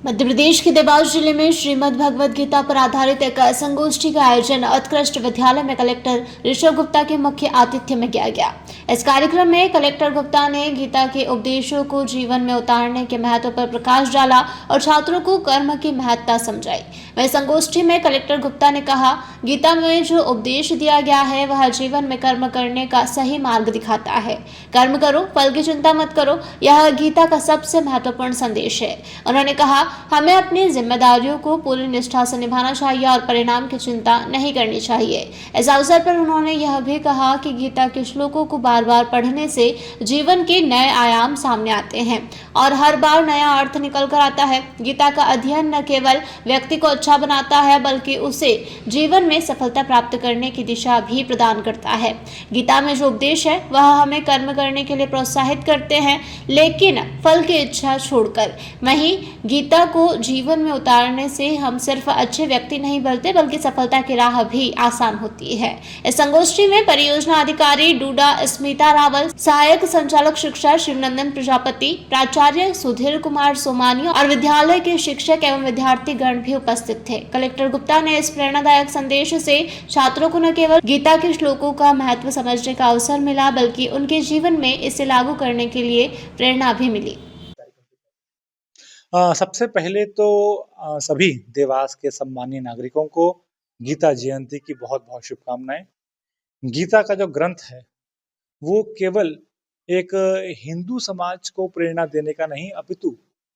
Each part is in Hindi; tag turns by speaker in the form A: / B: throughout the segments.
A: मध्य प्रदेश के देवास जिले में श्रीमद् भगवद गीता पर आधारित एक संगोष्ठी का आयोजन उत्कृष्ट विद्यालय में कलेक्टर ऋषभ गुप्ता के मुख्य आतिथ्य में किया गया। इस कार्यक्रम में कलेक्टर गुप्ता ने गीता के उपदेशों को जीवन में उतारने के महत्व पर प्रकाश डाला और छात्रों को कर्म की महत्ता समझाई। वहीं संगोष्ठी में कलेक्टर गुप्ता ने कहा, गीता में जो उपदेश दिया गया है वह जीवन में कर्म करने का सही मार्ग दिखाता है। कर्म करो, फल की चिंता मत करो, यह गीता का सबसे महत्वपूर्ण संदेश है। उन्होंने कहा, हमें अपनी जिम्मेदारियों को पूरी निष्ठा से निभाना चाहिए और परिणाम की चिंता नहीं करनी चाहिए। इस अवसर पर उन्होंने यह भी कहा कि गीता के श्लोकों को बार बार पढ़ने से जीवन के नए आयाम सामने आते हैं और हर बार नया अर्थ निकल कर आता है। गीता का अध्ययन न केवल व्यक्ति को अच्छा बनाता है बल्कि उसे जीवन में सफलता प्राप्त करने की दिशा भी प्रदान करता है। गीता में जो उपदेश है वह हमें कर्म करने के लिए प्रोत्साहित करते हैं, लेकिन फल की इच्छा छोड़कर। वहीं गीता को जीवन में उतारने से हम सिर्फ अच्छे व्यक्ति नहीं बनते बल्कि सफलता की राह भी आसान होती है। इस संगोष्ठी में परियोजना अधिकारी डूडा स्मिता रावल, सहायक संचालक शिक्षा शिवनंदन प्रजापति, प्राचार्य सुधीर कुमार सोमानी और विद्यालय के शिक्षक एवं विद्यार्थी गण भी उपस्थित थे। कलेक्टर गुप्ता ने इस प्रेरणादायक संदेश से छात्रों को न केवल गीता के श्लोकों का महत्व समझने का अवसर मिला बल्कि उनके जीवन में इसे लागू करने के लिए प्रेरणा भी मिली।
B: सबसे पहले तो सभी देवास के सम्मानीय नागरिकों को गीता जयंती की बहुत बहुत शुभकामनाएं। गीता का जो ग्रंथ है वो केवल एक हिंदू समाज को प्रेरणा देने का नहीं अपितु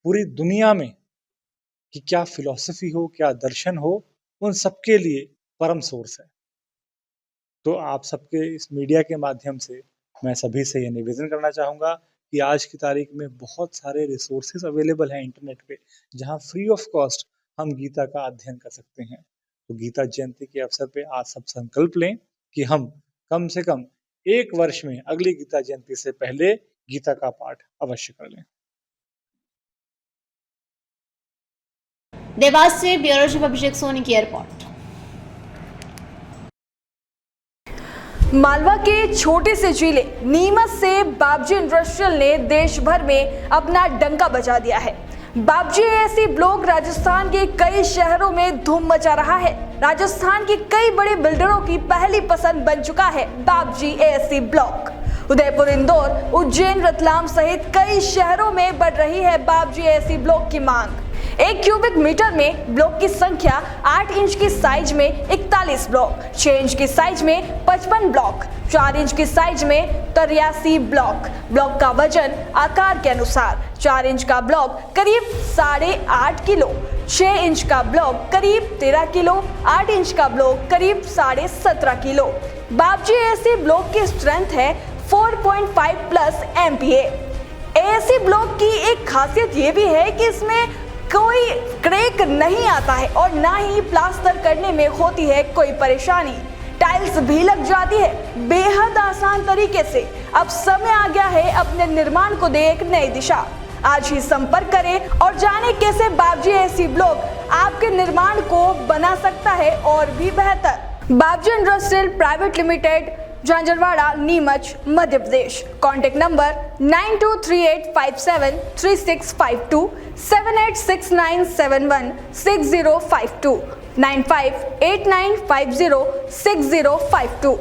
B: पूरी दुनिया में कि क्या फिलॉसफी हो, क्या दर्शन हो, उन सबके लिए परम सोर्स है। तो आप सबके इस मीडिया के माध्यम से मैं सभी से यह निवेदन करना चाहूँगा कि आज की तारीख में बहुत सारे रिसोर्सेज अवेलेबल हैं इंटरनेट पे, जहां फ्री ऑफ कॉस्ट हम गीता का अध्ययन कर सकते हैं। तो गीता जयंती के अवसर पे आज सब संकल्प लें कि हम कम से कम एक वर्ष में अगली गीता जयंती से पहले गीता का पाठ अवश्य कर लें।
A: देवास से ब्यूरो चीफ अभिषेक सोनी की रिपोर्ट।
C: मालवा के छोटे से जिले नीमच से बाबजी इंडस्ट्रियल ने देश भर में अपना डंका बजा दिया है। बाबजी एएससी ब्लॉक राजस्थान के कई शहरों में धूम मचा रहा है। राजस्थान के कई बड़े बिल्डरों की पहली पसंद बन चुका है बाबजी एएससी ब्लॉक। उदयपुर, इंदौर, उज्जैन, रतलाम सहित कई शहरों में बढ़ रही है बाबजी एएससी ब्लॉक की मांग। 1 क्यूबिक मीटर में ब्लॉक की संख्या 8 इंच की साइज में 41 ब्लॉक, 6 इंच की साइज में 55 ब्लॉक, 4 इंच की साइज में 83 ब्लॉक का वजन आकार के अनुसार 4 इंच का ब्लॉक करीब 8.5 किलो, 6 इंच का ब्लॉक करीब 13 किलो, 8 इंच का ब्लॉक करीब 17.5 किलो। बाबजी एएससी ब्लॉक की स्ट्रेंथ है 4.5+ MPa। एएससी ब्लॉक की एक खासियत ये भी है कि इसमें कोई क्रैक नहीं आता है और ना ही प्लास्टर करने में होती है कोई परेशानी। टाइल्स भी लग जाती है बेहद आसान तरीके से। अब समय आ गया है अपने निर्माण को दे एक नई दिशा। आज ही संपर्क करें और जानें कैसे बाबजी एएससी ब्लॉक आपके निर्माण को बना सकता है और भी बेहतर। Babji industrial private limited, Jhanjharwada, Neemuch, Madhya Pradesh. Contact number 9238573652, 7869716052, 9589506052।